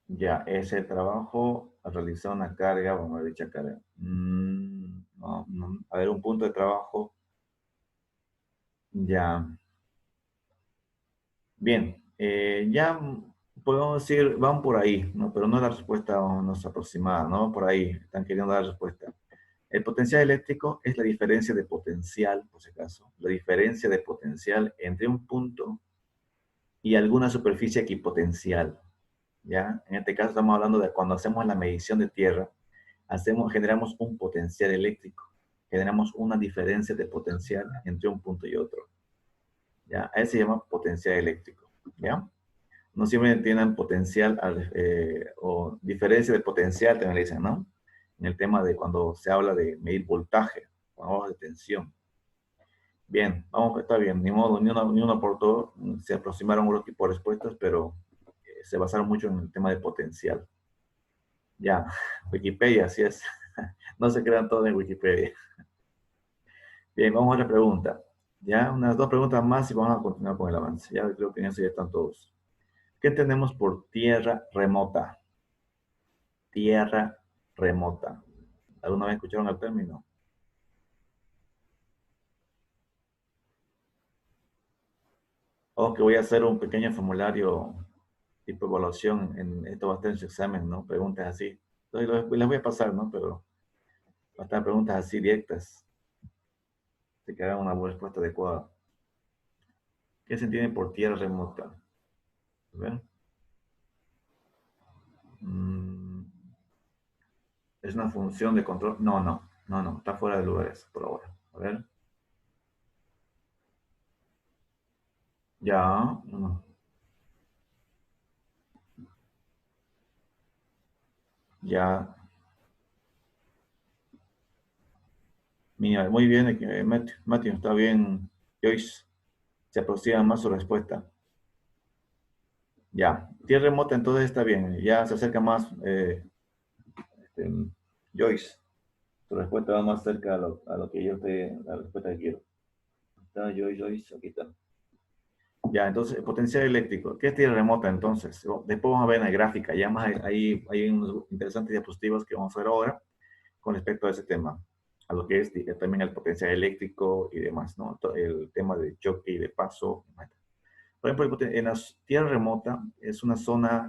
Ya, ese trabajo a realizar una carga, vamos a ver dicha carga. No, no. A ver, un punto de trabajo. Ya. Bien. Ya podemos decir, van por ahí, ¿no? Pero no es la respuesta o no es aproximada, ¿no? Por ahí, están queriendo dar respuesta. El potencial eléctrico es la diferencia de potencial, por si acaso, la diferencia de potencial entre un punto y alguna superficie equipotencial, ¿ya? En este caso estamos hablando de cuando hacemos la medición de tierra, generamos un potencial eléctrico, generamos una diferencia de potencial entre un punto y otro, ¿ya? A eso se llama potencial eléctrico, ¿ya? No siempre tienen potencial o diferencia de potencial, también le dicen, ¿no? En el tema de cuando se habla de medir voltaje, cuando hablamos de tensión. Bien, vamos, está bien, ni modo, ni uno aportó, se aproximaron otro tipo de respuestas, pero se basaron mucho en el tema de potencial. Ya, Wikipedia, así es. No se crean todo en Wikipedia. Bien, vamos a la pregunta. Ya, unas dos preguntas más y vamos a continuar con el avance. Ya creo que en eso ya están todos. ¿Qué entendemos por tierra remota? Tierra remota. ¿Alguna vez escucharon el término? O que voy a hacer un pequeño formulario tipo evaluación, esto va a estar en su examen, ¿no? Preguntas así. Entonces les voy a pasar, ¿no? Pero va a estar preguntas así directas, de que hagan una respuesta adecuada. ¿Qué se entiende por tierra remota? ¿Ven? Mm, ¿Es una función de control? No, no, no, no, está fuera de lugares por ahora. A ver. Ya, no, ya. Mira, muy bien, Matthew, está bien. Joyce, se aproxima más su respuesta. Ya, tierra remota entonces está bien, ya se acerca más este, Joyce. Tu respuesta va más cerca a lo que yo la respuesta que quiero. Está Joyce, aquí está. Ya, entonces, potencial eléctrico. ¿Qué es tierra remota entonces? Después vamos a ver en la gráfica, ya más hay unos interesantes diapositivas que vamos a ver ahora con respecto a ese tema, a lo que es también el potencial eléctrico y demás, ¿no? El tema de choque y de paso. Por ejemplo, en la tierra remota es una zona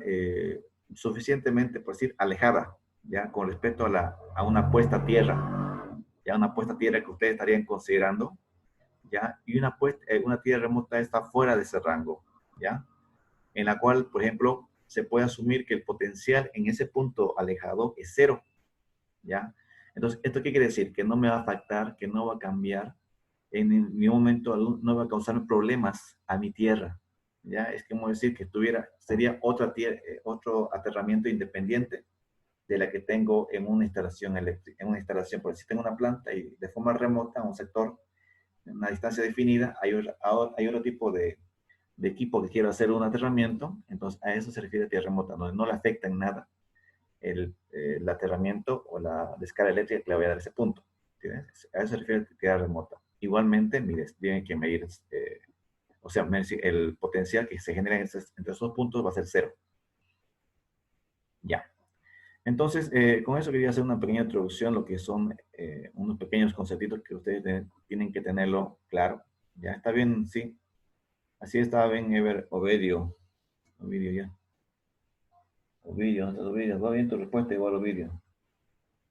suficientemente, por decir, alejada, ya, con respecto a una puesta a tierra, ya una puesta a tierra que ustedes estarían considerando, ya, y una tierra remota está fuera de ese rango, ya, en la cual, por ejemplo, se puede asumir que el potencial en ese punto alejado es cero, ya. Entonces, ¿esto qué quiere decir? Que no me va a afectar, que no va a cambiar en ningún momento, no va a causar problemas a mi tierra, ¿ya? Es como decir que sería otra tierra, otro aterramiento independiente de la que tengo en una instalación eléctrica, en una instalación, porque si tengo una planta y de forma remota, un sector, en una distancia definida, hay otro tipo de equipo que quiero hacer un aterramiento, entonces a eso se refiere a tierra remota, donde no le afecta en nada el aterramiento o la descarga eléctrica que le voy a dar a ese punto. ¿Entiendes? A eso se refiere a tierra remota. Igualmente, mires, tienen que medir, o sea, el potencial que se genera entre esos puntos va a ser cero. Ya. Entonces, con eso quería hacer una pequeña introducción, lo que son unos pequeños conceptitos que ustedes tienen que tenerlo claro. Ya está bien, sí. Así estaba bien, Ovidio. Ovidio, ya. Ovidio, ¿dónde está Ovidio? Va bien tu respuesta, igual Ovidio.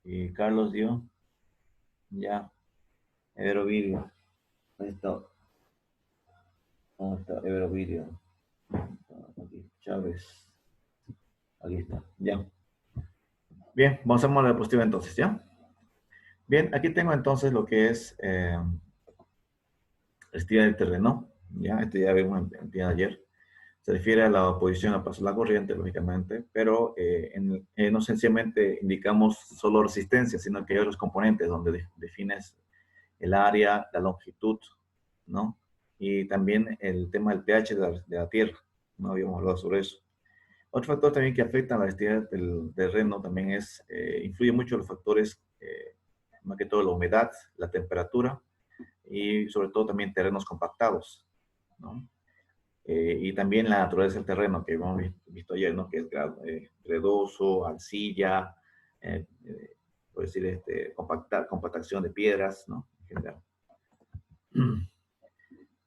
Y Carlos dio, ya. Ovidio. Ahí está. ¿Dónde está Ovidio? Aquí, Chávez. Aquí está, ya. Bien, vamos a hacer la diapositiva entonces, ¿ya? Bien, aquí tengo entonces lo que es estira del terreno, ¿ya? Este ya vimos en día de ayer. Se refiere a la oposición a paso de la corriente, lógicamente, pero no sencillamente indicamos solo resistencia, sino que hay otros componentes donde defines el área, la longitud, ¿no? Y también el tema del pH de la tierra, no habíamos hablado sobre eso. Otro factor también que afecta a la elasticidad del terreno también influye mucho los factores, más que todo la humedad, la temperatura y sobre todo también terrenos compactados, ¿no? Y también la naturaleza del terreno que hemos visto ayer, ¿no? Que es gredoso, arcilla, por decir, compactación de piedras, ¿no? En general.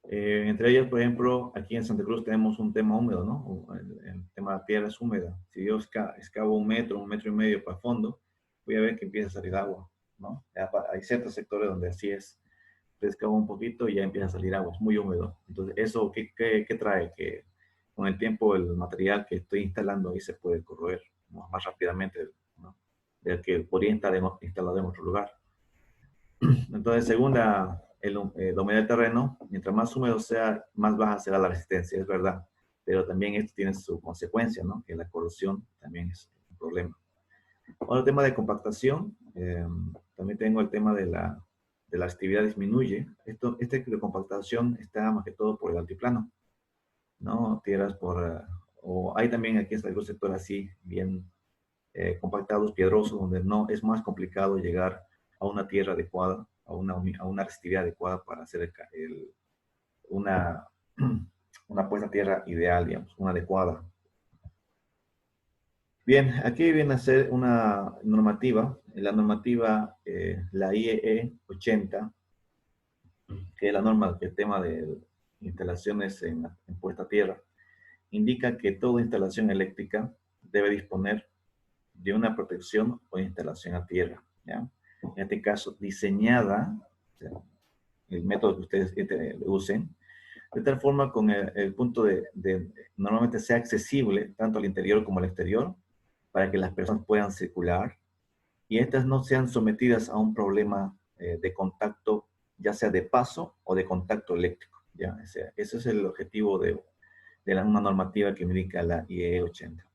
Entre ellas, por ejemplo, aquí en Santa Cruz tenemos un tema húmedo, ¿no? El tema de la tierra es húmeda. Si yo excavo 1 metro y medio para el fondo, voy a ver que empieza a salir agua, ¿no? Hay ciertos sectores donde así es. Te excava un poquito y ya empieza a salir agua, es muy húmedo. Entonces, ¿eso qué trae? Que con el tiempo el material que estoy instalando ahí se puede corroer, ¿no? Más rápidamente, ¿no? Del que podría estar instalado en otro lugar. Entonces, según la humedad del terreno, mientras más húmedo sea, más baja será la resistencia, es verdad. Pero también esto tiene su consecuencia, ¿no? Que la corrosión también es un problema. Ahora, el tema de compactación, también tengo el tema de la actividad disminuye. Este de compactación está más que todo por el altiplano, ¿no? Tierras o hay también aquí en algún sector así, bien compactados, piedrosos, donde no es más complicado llegar a una tierra adecuada, a una resistividad adecuada para hacer una, una puesta a tierra ideal, digamos, una adecuada. Bien, aquí viene a ser una normativa, la normativa, la IEE 80, que es la norma del tema de instalaciones en puesta a tierra, indica que toda instalación eléctrica debe disponer de una protección o instalación a tierra, ¿ya? En este caso, diseñada, o sea, el método que ustedes usen, de tal forma con el punto de normalmente sea accesible tanto al interior como al exterior, para que las personas puedan circular y estas no sean sometidas a un problema de contacto, ya sea de paso o de contacto eléctrico, ¿ya? O sea, ese es el objetivo de una normativa que indica la IEE 80.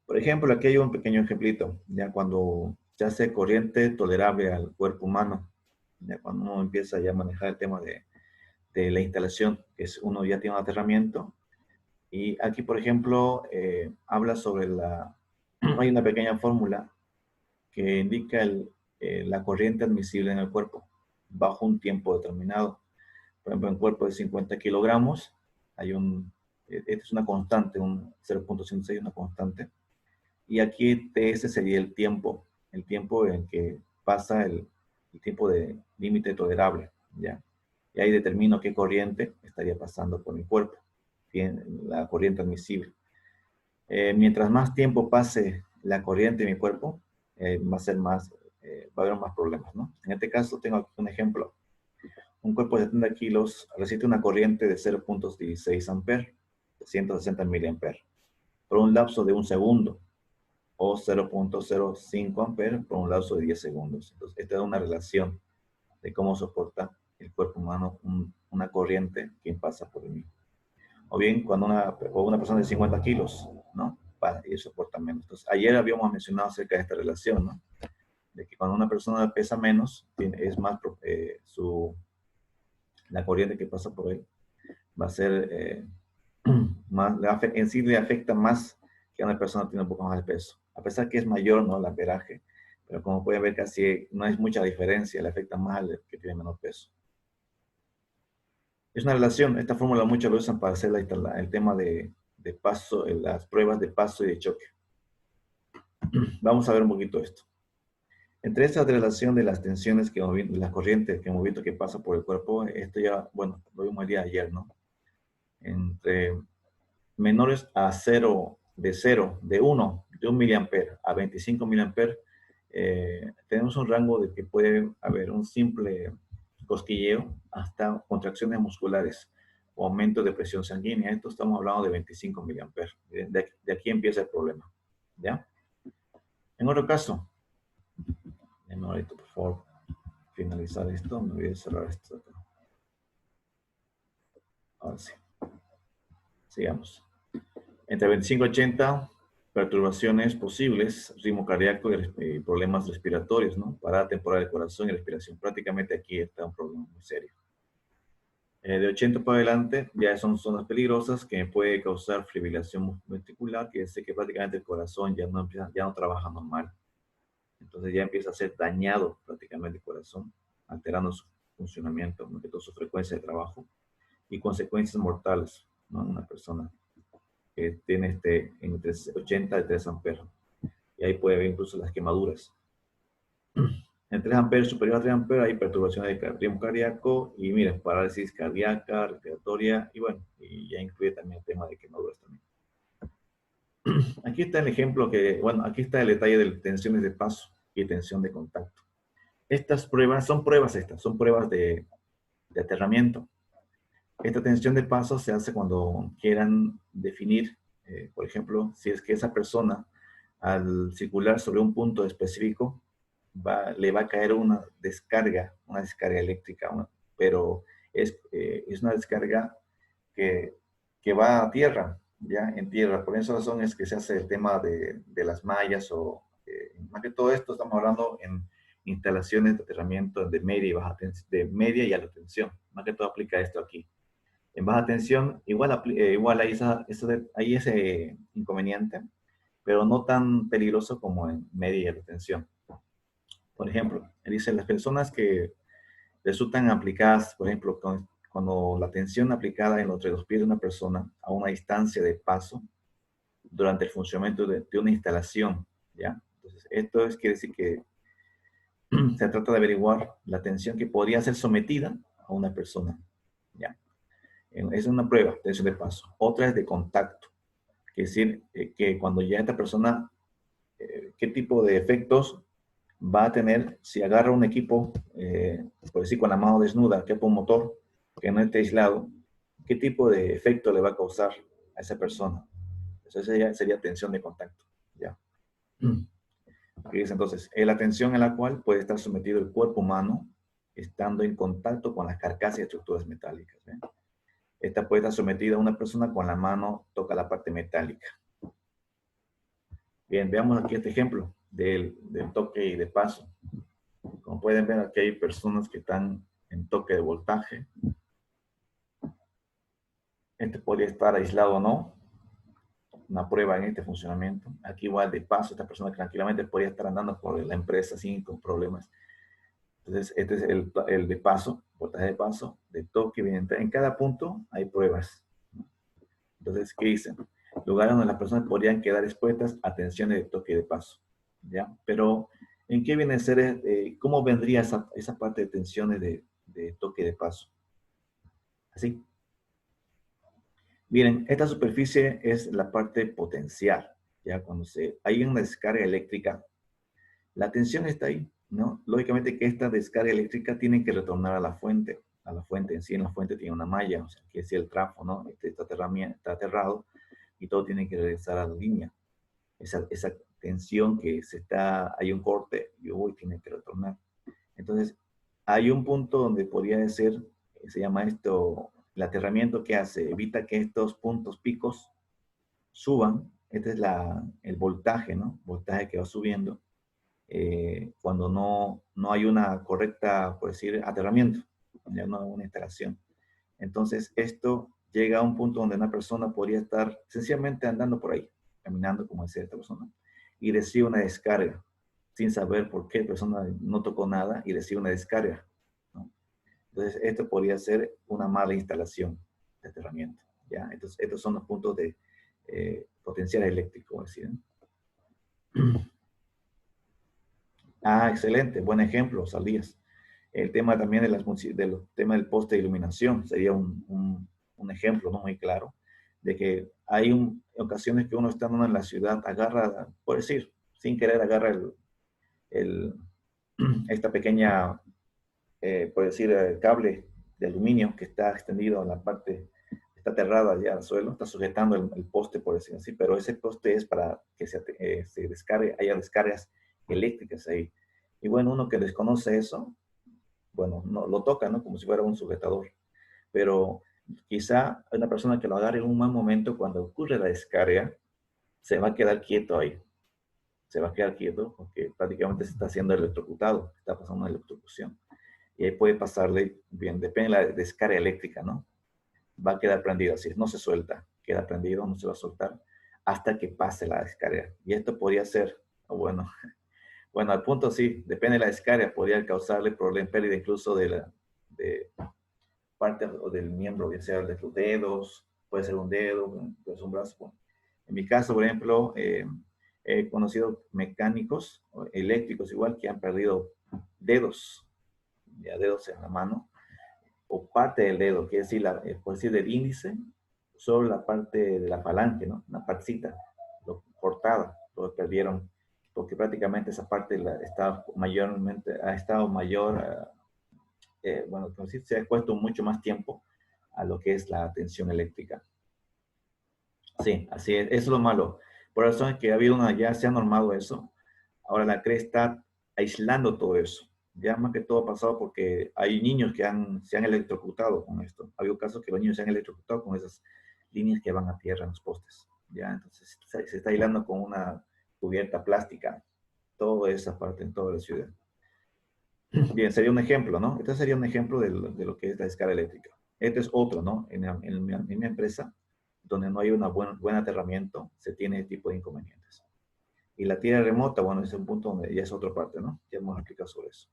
Por ejemplo, aquí hay un pequeño ejemplito, ya cuando se hace corriente tolerable al cuerpo humano, ya cuando uno empieza ya a manejar el tema de la instalación, que es uno ya tiene un aterramiento, y aquí, por ejemplo, habla sobre hay una pequeña fórmula que indica la corriente admisible en el cuerpo bajo un tiempo determinado. Por ejemplo, en un cuerpo de 50 kilogramos, esta es una constante, un 0.106 es una constante, y aquí TS sería el tiempo en que pasa el tiempo de límite tolerable, ¿ya? Y ahí determino qué corriente estaría pasando por mi cuerpo, la corriente admisible. Mientras más tiempo pase la corriente en mi cuerpo, va a haber más problemas, ¿no? En este caso tengo aquí un ejemplo. Un cuerpo de 70 kilos resiste una corriente de 0.16 amperes, 160 miliamperes, por un lapso de un segundo, o 0.05 amperes por un lapso de 10 segundos. Entonces, esta es una relación de cómo soporta el cuerpo humano una corriente que pasa por el mismo. O bien, cuando una persona de 50 kilos, ¿no? Y soporta menos. Entonces, ayer habíamos mencionado acerca de esta relación, ¿no? De que cuando una persona pesa menos, es más, la corriente que pasa por él va a ser más, en sí le afecta más que a una persona que tiene un poco más de peso. A pesar que es mayor, ¿no? El amperaje, pero como pueden ver casi no hay mucha diferencia, le afecta más al que tiene menor peso. Es una relación, esta fórmula muchas veces usan para hacer el tema de paso, las pruebas de paso y de choque. Vamos a ver un poquito esto. Entre esta relación de las tensiones de las corrientes que hemos visto que pasa por el cuerpo, esto ya, bueno, lo vimos el día de ayer, ¿no? Entre menores a 0, de 1 miliamper a 25 miliamper, tenemos un rango de que puede haber un simple cosquilleo hasta contracciones musculares o aumento de presión sanguínea. Esto estamos hablando de 25 miliamper. De aquí empieza el problema, ¿ya? En otro caso, ahorita, por favor, finalizar esto. Me voy a cerrar esto acá. Ahora sí. Sigamos. Entre 25 y 80, perturbaciones posibles, ritmo cardíaco y problemas respiratorios, ¿no? Parada temporal del corazón y respiración. Prácticamente aquí está un problema muy serio. De 80 para adelante ya son zonas peligrosas que puede causar fibrilación ventricular, que es que prácticamente el corazón ya no trabaja normal. Entonces ya empieza a ser dañado prácticamente el corazón, alterando su funcionamiento, toda su frecuencia de trabajo. y consecuencias mortales, ¿no? Una persona que tiene entre 80 y 3 amperes. Y ahí puede ver incluso las quemaduras. En 3 amperes, superior a 3 amperes, hay perturbaciones de ritmo cardíaco y, mira, parálisis cardíaca, respiratoria, y bueno, y ya incluye también el tema de quemaduras también. Aquí está el ejemplo que, bueno, aquí está el detalle de tensiones de paso y tensión de contacto. Estas pruebas, son pruebas de aterramiento. Esta tensión de paso se hace cuando quieran definir, por ejemplo, si es que esa persona, al circular sobre un punto específico, le va a caer una descarga eléctrica, pero es una descarga que, que va a tierra, ya en tierra. Por esa razón es que se hace el tema de las mallas o, más que todo esto estamos hablando en instalaciones de aterramiento de media y baja tensión, de media y alta tensión. Más que todo aplica esto aquí. En baja tensión, igual hay ese inconveniente, pero no tan peligroso como en media y alta tensión. Por ejemplo, dice las personas que resultan aplicadas, por ejemplo, cuando la tensión aplicada entre los pies de una persona a una distancia de paso durante el funcionamiento de una instalación, ¿ya? Entonces, quiere decir que se trata de averiguar la tensión que podría ser sometida a una persona, ¿ya? Es una prueba, tensión de paso. Otra es de contacto, es decir, que cuando ya esta persona, qué tipo de efectos va a tener si agarra un equipo, por decir, con la mano desnuda, que es un motor que no esté aislado, qué tipo de efecto le va a causar a esa persona. Eso sería tensión de contacto. ¿Ya? Entonces, es la tensión en la cual puede estar sometido el cuerpo humano estando en contacto con las carcasas y estructuras metálicas. ¿eh? Esta puede estar sometida a una persona con la mano toca la parte metálica. Bien, veamos aquí este ejemplo del toque y de paso. Como pueden ver, aquí hay personas que están en toque de voltaje. Este podría estar aislado o no. Una prueba en este funcionamiento. Aquí igual de paso, esta persona tranquilamente podría estar andando por la empresa sin problemas. Entonces, este es el de paso, voltaje de paso, de toque. En cada punto hay pruebas. Entonces, ¿qué dicen? Lugares donde las personas podrían quedar expuestas a tensiones de toque de paso. ¿Ya? Pero, ¿en qué viene a ser, cómo vendría esa parte de tensiones de toque de paso? Así. Miren, esta superficie es la parte potencial. Ya cuando hay una descarga eléctrica, la tensión está ahí, ¿no? Lógicamente que esta descarga eléctrica tiene que retornar a la fuente en sí. En la fuente tiene una malla, o sea, que es el trafo, ¿no? Está aterrado y todo tiene que regresar a la línea. Esa tensión hay un corte y hoy tiene que retornar. Entonces, hay un punto donde podría ser, se llama esto, el aterramiento que hace, evita que estos puntos picos suban. Este es el voltaje, ¿no? Voltaje que va subiendo cuando no hay una correcta, por decir, aterramiento, ya no hay una instalación. Entonces, esto llega a un punto donde una persona podría estar sencillamente andando por ahí, caminando, como decía esta persona, y recibe una descarga, sin saber por qué la persona no tocó nada y recibe una descarga, ¿no? Entonces, esto podría ser una mala instalación de aterramiento, ¿ya? Entonces, estos son los puntos de potencial eléctrico, decir. Ah, excelente, buen ejemplo, Saldías. El tema también del tema del poste de iluminación sería un ejemplo, ¿no? Muy claro, de que hay ocasiones que uno estando en la ciudad agarra, por decir, sin querer agarra esta pequeña, por decir, el cable de aluminio que está extendido en la parte, está aterrado ya al suelo, está sujetando el poste, por decir así, pero ese poste es para que se descargue, haya descargas eléctricas ahí. Y bueno, uno que desconoce eso, bueno, no, lo toca, ¿no? Como si fuera un sujetador. Pero quizá una persona que lo agarre en un mal momento, cuando ocurre la descarga, se va a quedar quieto ahí. Se va a quedar quieto porque prácticamente se está haciendo electrocutado, está pasando una electrocución. Y ahí puede pasarle, bien, depende de la descarga eléctrica, ¿no? Va a quedar prendido así, no se suelta, queda prendido, no se va a soltar hasta que pase la descarga. Y esto podría ser, bueno, bueno, al punto sí, depende de la descarga, podría causarle problema, pérdida incluso de parte del miembro, ya sea de los dedos, puede ser un dedo, puede ser un brazo. Bueno, en mi caso, por ejemplo, he conocido mecánicos eléctricos igual que han perdido dedos, ya dedos en la mano, o parte del dedo, quiere decir, por decir, del índice, solo la parte de la falange, ¿no? Una partecita cortada, lo perdieron, porque prácticamente esa parte está mayormente, ha estado mayor, bueno, como si se ha puesto mucho más tiempo a lo que es la tensión eléctrica. Sí, así es, eso es lo malo. Por eso es que ha habido ya se ha normado eso. Ahora la CRE está aislando todo eso. Ya más que todo ha pasado porque hay niños que se han electrocutado con esto. Ha habido casos que los niños se han electrocutado con esas líneas que van a tierra en los postes. Ya, entonces se está aislando con una cubierta plástica toda esa parte en toda la ciudad. Bien, sería un ejemplo, ¿no? Este sería un ejemplo de lo que es la escala eléctrica. Este es otro, ¿no? En mi empresa, donde no hay un buen aterramiento, se tiene este tipo de inconvenientes. Y la tierra remota, bueno, ese es un punto donde ya es otra parte, ¿no? Ya hemos explicado sobre eso.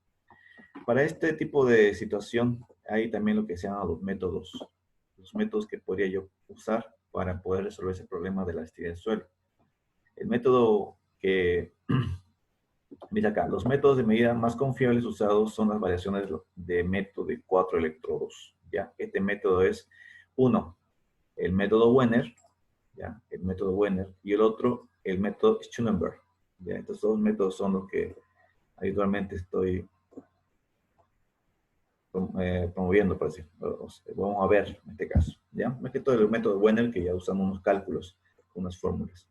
Para este tipo de situación, hay también lo que se llaman los métodos que podría yo usar para poder resolver ese problema de la elasticidad del suelo. El método que mira acá, los métodos de medida más confiables usados son las variaciones de método de 4 electrodos. ¿Ya? Este método es, uno, el método Wenner, ¿ya? El método Wenner, y el otro, el método Schoenberg. ¿Ya? Estos dos métodos son los que habitualmente estoy promoviendo, por decir. Vamos a ver en este caso. ¿Ya? Más que todo el método Wenner, que ya usamos unos cálculos, unas fórmulas.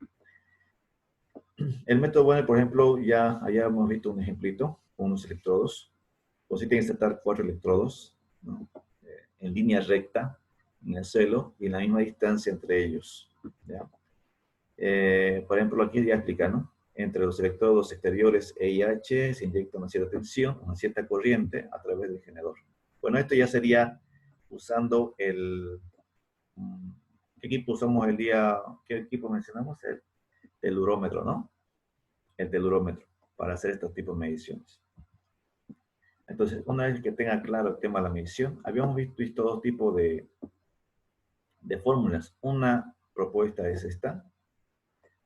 El método Wenner, por ejemplo, ya allá hemos visto un ejemplito, unos electrodos. O si tienes que insertar 4 electrodos, ¿no? En línea recta, en el suelo, y en la misma distancia entre ellos. ¿Ya? Por ejemplo, aquí ya explica, ¿no? Entre los electrodos exteriores E y H se inyecta una cierta tensión, una cierta corriente a través del generador. Bueno, esto ya sería usando ¿qué equipo usamos el día? ¿Qué equipo mencionamos? El telurómetro, ¿no? El telurómetro, para hacer estos tipos de mediciones. Entonces, una vez que tenga claro el tema de la medición, habíamos visto dos tipos de fórmulas. Una propuesta es esta,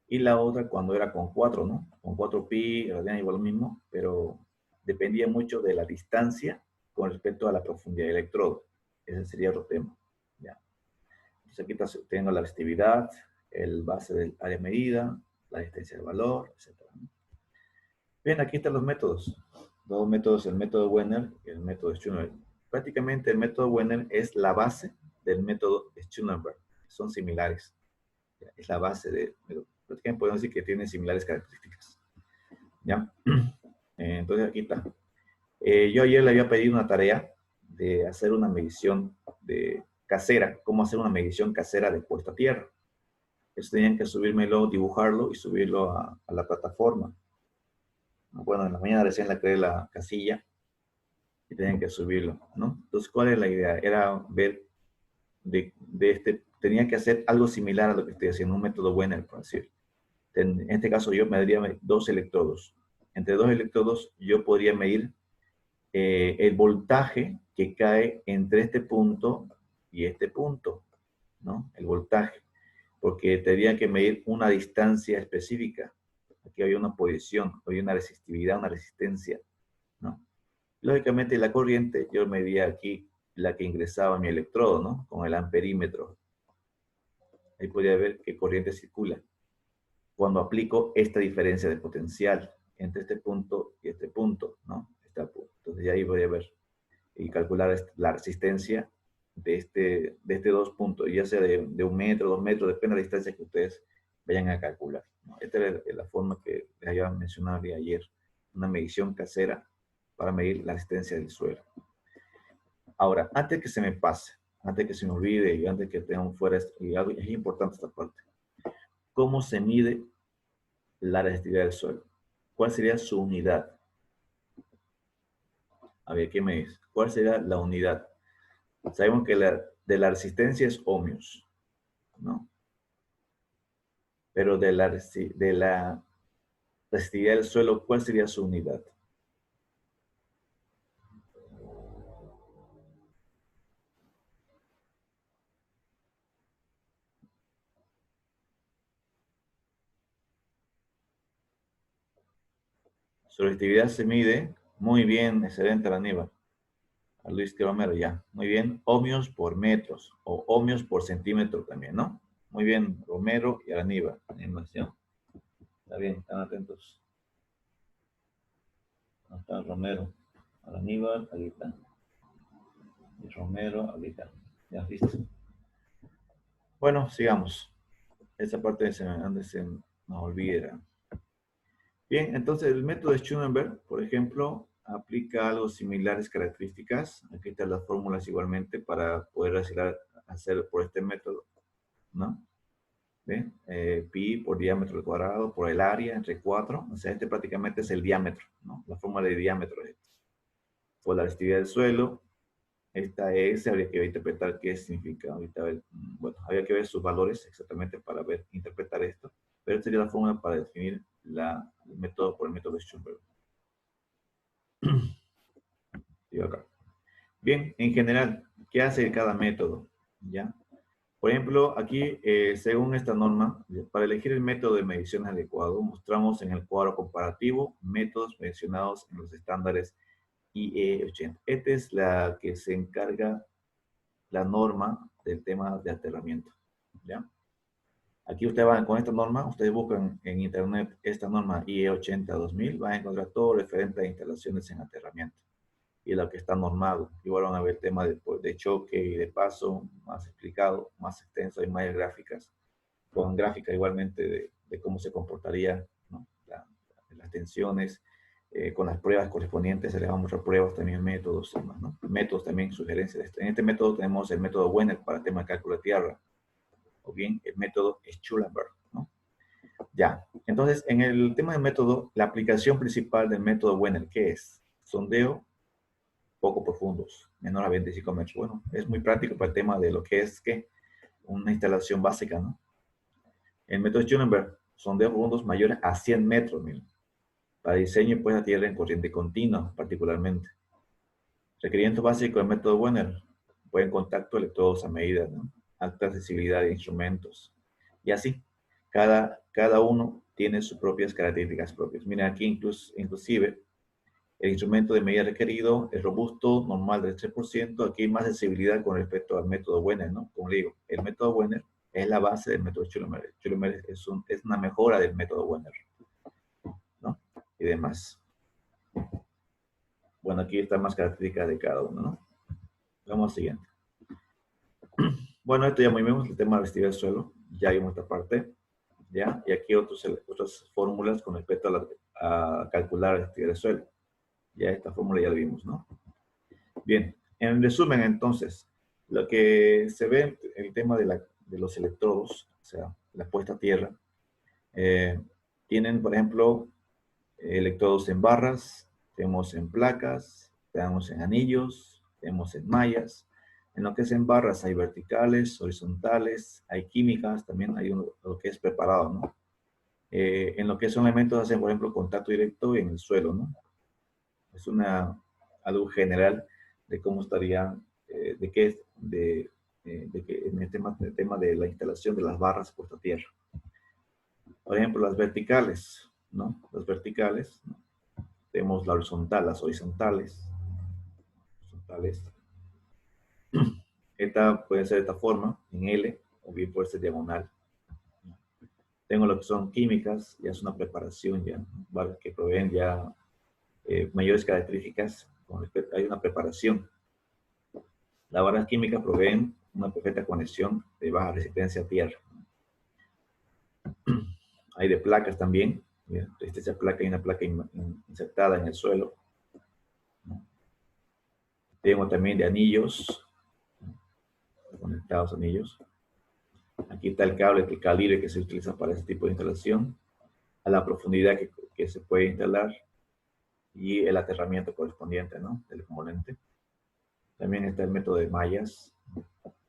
y la otra cuando era con 4, ¿no? Con 4pi, era igual lo mismo, pero dependía mucho de la distancia con respecto a la profundidad del electrodo. Ese sería otro tema. ¿Ya? Entonces aquí tengo la resistividad, el base del área medida, la distancia del valor, etc. Bien, aquí están los métodos. Dos métodos, el método Wenner y el método Schoenberg. Prácticamente el método Wenner es la base del método Schoenberg. Son similares. Es la base prácticamente podemos decir que tienen similares características. ¿Ya? Entonces aquí está. Yo ayer le había pedido una tarea de hacer una medición casera, cómo hacer una medición casera de puesta a tierra. Eso tenían que subírmelo, dibujarlo y subirlo a la plataforma. Bueno, en la mañana recién la creé la casilla y tenían que subirlo, ¿no? Entonces, ¿cuál es la idea? Era ver tenía que hacer algo similar a lo que estoy haciendo, un método Wenner, por decir. En este caso yo mediría 2 electrodos. Entre 2 electrodos yo podría medir el voltaje que cae entre este punto y este punto, ¿no? El voltaje, porque tendría que medir una distancia específica. Aquí había una posición, había una resistividad, una resistencia, ¿no? Lógicamente la corriente, yo medía aquí la que ingresaba a mi electrodo, ¿no? Con el amperímetro. Ahí podía ver qué corriente circula. Cuando aplico esta diferencia de potencial entre este punto y este punto, ¿no? Entonces ya ahí voy a ver y calcular la resistencia de este dos puntos, ya sea de 1 metro, 2 metros, depende de la distancia que ustedes vayan a calcular, ¿no? Esta es la forma que les había mencionado ayer, una medición casera para medir la resistencia del suelo. Ahora, antes que se me pase, antes que se me olvide y antes que tenga un fuera, y algo, es importante esta parte. ¿Cómo se mide la resistividad del suelo? ¿Cuál sería su unidad? A ver, ¿qué me dice? ¿Cuál sería la unidad? Sabemos que de la resistencia es ohmios, ¿no? Pero de la resistividad del suelo, ¿cuál sería su unidad? Su relatividad se mide muy bien, excelente, Aníbal. A Luis Romero, ya. Muy bien, ohmios por metros o ohmios por centímetro también, ¿no? Muy bien, Romero y Aníbal. Animación. Está bien, están atentos. ¿Dónde está Romero? Aníbal, ahí está. Y Romero, ahí está. Ya, listo. Bueno, sigamos. Esa parte antes se nos olvida. Bien, entonces el método de Schoenberg, por ejemplo, aplica algo similares características. Aquí están las fórmulas igualmente para poder hacer por este método, ¿no? ¿Ven? Pi por diámetro al cuadrado por el área entre 4. O sea, este prácticamente es el diámetro, ¿no? La fórmula de diámetro es esta. Por la resistividad del suelo, esta S habría que interpretar qué significa. Ahorita, bueno, habría que ver sus valores exactamente para interpretar esto. Pero esta sería la fórmula para definir el método por el método de Schoenberg. Acá. Bien, en general, ¿qué hace cada método? ¿Ya? Por ejemplo, aquí, según esta norma, para elegir el método de medición adecuado, mostramos en el cuadro comparativo métodos mencionados en los estándares IE 80. Esta es la que se encarga la norma del tema de aterramiento. ¿Ya? Aquí ustedes van con esta norma, ustedes buscan en internet esta norma IE 80-2000, van a encontrar todo referente a instalaciones en aterramiento y lo que está normado. Igual van a ver el tema de choque y de paso más explicado, más extenso, hay más gráficas, con gráfica igualmente de cómo se comportaría, ¿no? Las tensiones, con las pruebas correspondientes, se les vamos a pruebas también, métodos, ¿no? Métodos también, sugerencias. En este método tenemos el método Wenner para el tema de cálculo de tierra, o bien el método Schulenberg, ¿no? Ya, entonces en el tema del método, la aplicación principal del método Wenner, ¿qué es? Sondeo poco profundos, menor a 25 metros. Bueno, es muy práctico para el tema de lo que es que una instalación básica, ¿no? El método Schoenberg, sondeos profundos mayores a 100 metros, miren, para diseño y puesta a tierra en corriente continua, particularmente. Requerimiento básico del método Wenner, buen contacto, electrodos a medida, ¿no? Alta accesibilidad de instrumentos. Y así, cada uno tiene sus propias características propias. Miren, aquí inclusive el instrumento de medida requerido es robusto, normal del 3%. Aquí hay más sensibilidad con respecto al método Wenner, ¿no? Como le digo, el método Wenner es la base del método Schoenberg. Schoenberg es una mejora del método Wenner, ¿no? Y demás. Bueno, aquí están más características de cada uno, ¿no? Vamos al siguiente. Bueno, esto ya muy bien, el tema de resistividad del suelo. Ya vimos esta parte, ¿ya? Y aquí otras fórmulas con respecto a calcular la resistividad del suelo. Ya esta fórmula ya la vimos, ¿no? Bien, en resumen, entonces, lo que se ve, el tema de los electrodos, o sea, la puesta a tierra, tienen, por ejemplo, electrodos en barras, tenemos en placas, tenemos en anillos, tenemos en mallas. En lo que es en barras hay verticales, horizontales, hay químicas, también hay lo que es preparado, ¿no? En lo que son elementos hacen, por ejemplo, contacto directo en el suelo, ¿no? Es algo general de cómo estaría, de qué es, de que en el tema de la instalación de las barras puesta a tierra. Por ejemplo, las verticales, ¿no? Las verticales, ¿no? Tenemos las horizontales. Esta puede ser de esta forma, en L, o bien puede ser diagonal. Tengo lo que son químicas, ya es una preparación, ya, ¿vale? Que proveen ya mayores características, hay una preparación. Las barras químicas proveen una perfecta conexión de baja resistencia a tierra. Hay de placas también. Esta placa y una placa insertada en el suelo. Tengo también de anillos, conectados anillos. Aquí está el cable, el calibre que se utiliza para ese tipo de instalación, a la profundidad que se puede instalar y el aterramiento correspondiente, ¿no? Del componente. También está el método de mallas,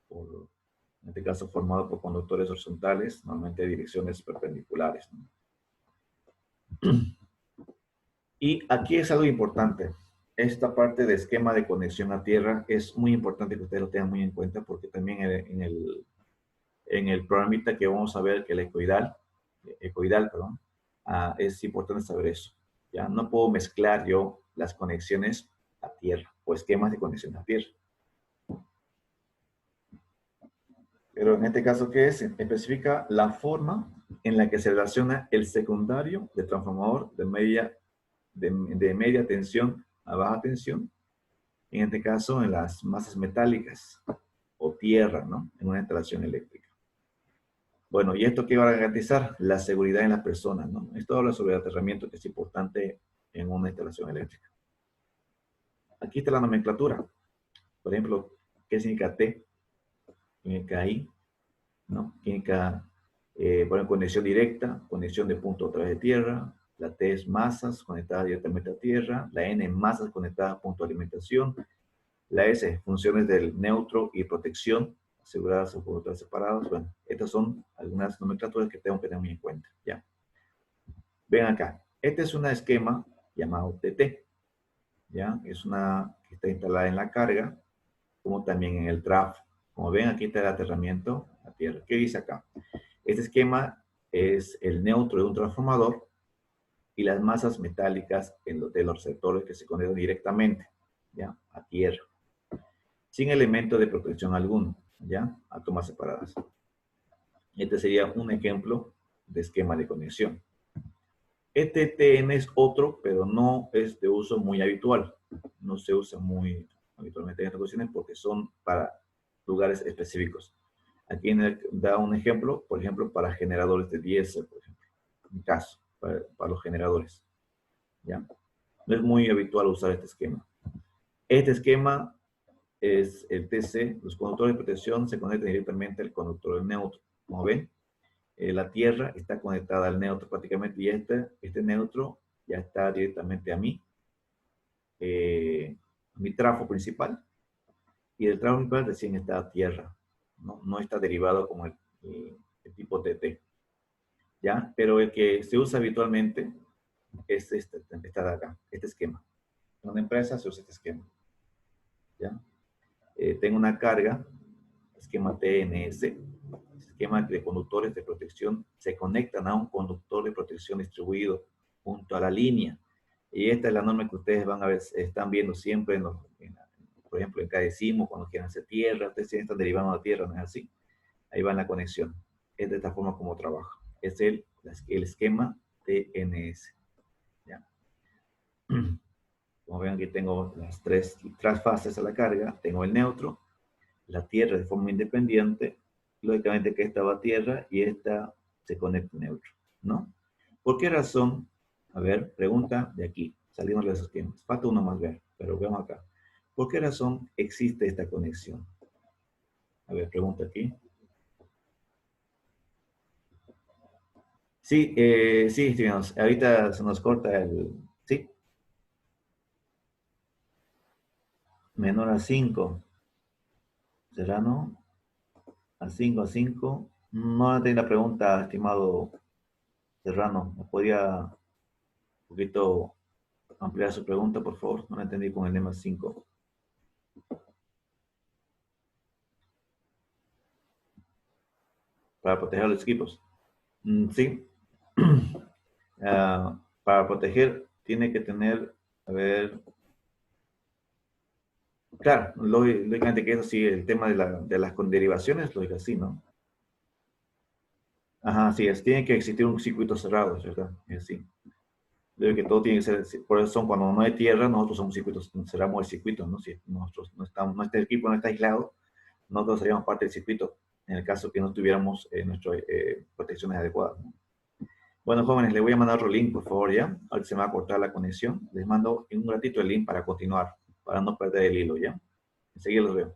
en este caso formado por conductores horizontales, normalmente de direcciones perpendiculares, ¿no? Y aquí es algo importante. Esta parte de esquema de conexión a tierra es muy importante que ustedes lo tengan muy en cuenta porque también en el programita que vamos a ver, que el ecoidal, perdón, es importante saber eso. Ya no puedo mezclar yo las conexiones a tierra o esquemas de conexión a tierra. Pero en este caso, ¿qué es? Especifica la forma en la que se relaciona el secundario de transformador de media tensión a baja tensión, en este caso en las masas metálicas o tierra, ¿no? En una instalación eléctrica. Bueno, ¿y esto qué va a garantizar? La seguridad en las personas, ¿no? Esto habla sobre el aterramiento que es importante en una instalación eléctrica. Aquí está la nomenclatura. Por ejemplo, ¿qué significa T? Significa I, ¿no? Significa, por ejemplo, conexión directa, conexión de punto a través de tierra. La T es masas conectadas directamente a tierra. La N, masas conectadas a punto de alimentación. La S, funciones del neutro y protección, aseguradas o conductores separados. Bueno, estas son algunas nomenclaturas que tengo que tener muy en cuenta. ¿Ya? Ven acá. Este es un esquema llamado TT. ¿Ya? Es una que está instalada en la carga, como también en el trafo. Como ven, aquí está el aterramiento a tierra. ¿Qué dice acá? Este esquema es el neutro de un transformador y las masas metálicas de los receptores que se conectan directamente, ¿ya? A tierra, sin elemento de protección alguno, ¿ya? A tomas separadas. Este sería un ejemplo de esquema de conexión. Este TN es otro, pero no es de uso muy habitual. No se usa muy habitualmente en estas cuestiones porque son para lugares específicos. Aquí da un ejemplo, por ejemplo, para generadores de diésel, por ejemplo. En caso, para los generadores. ¿Ya? No es muy habitual usar este esquema. Este esquema es el TC. Los conductores de protección se conectan directamente al conductor del neutro. Como ven, la tierra está conectada al neutro prácticamente y este neutro ya está directamente a mi trafo principal. Y el trafo principal recién está a tierra. No está derivado como el tipo TT. ¿Ya? Pero el que se usa habitualmente es este de acá, este esquema. En una empresa se usa este esquema. ¿Ya? Tengo una carga, esquema TNS, esquema de conductores de protección, se conectan a un conductor de protección distribuido junto a la línea. Y esta es la norma que ustedes van a ver, están viendo siempre, por ejemplo, en cada sismo, cuando quieran hacer tierra, ustedes están derivando a tierra, ¿no es así? Ahí va en la conexión. Es de esta forma como trabaja. Es el esquema TNS. ¿Ya? Como ven, aquí tengo las tres fases a la carga. Tengo el neutro, la tierra de forma independiente. Lógicamente que esta va a tierra y esta se conecta a neutro, ¿no? ¿Por qué razón? A ver, pregunta de aquí. Salimos de los esquemas. Falta uno más ver, pero veamos acá. ¿Por qué razón existe esta conexión? A ver, pregunta aquí. Sí, sí, estimados. Ahorita se nos corta el... ¿Sí? Menor a 5. ¿Será no? A 5 a 5. No tengo la pregunta, estimado Serrano. ¿Me podría un poquito ampliar su pregunta, por favor? No la entendí con el tema 5. Para proteger los equipos. Sí. Para proteger tiene que tener, a ver, claro, lógicamente que eso sí, el tema de las conderivaciones, lógica, sí, ¿no? Ajá, sí, tiene que existir un circuito cerrado, ¿verdad? Es así. Debe que todo tiene que ser, por eso cuando no hay tierra, nosotros somos circuitos, cerramos el circuito, ¿no? Si nosotros no estamos, nuestro equipo no está aislado, nosotros seríamos parte del circuito, en el caso que no tuviéramos nuestras protecciones adecuadas, ¿no? Bueno, jóvenes, les voy a mandar otro link, por favor, ¿ya? Ahora se me va a cortar la conexión. Les mando en un ratito el link para continuar, para no perder el hilo, ¿ya? Enseguida los veo.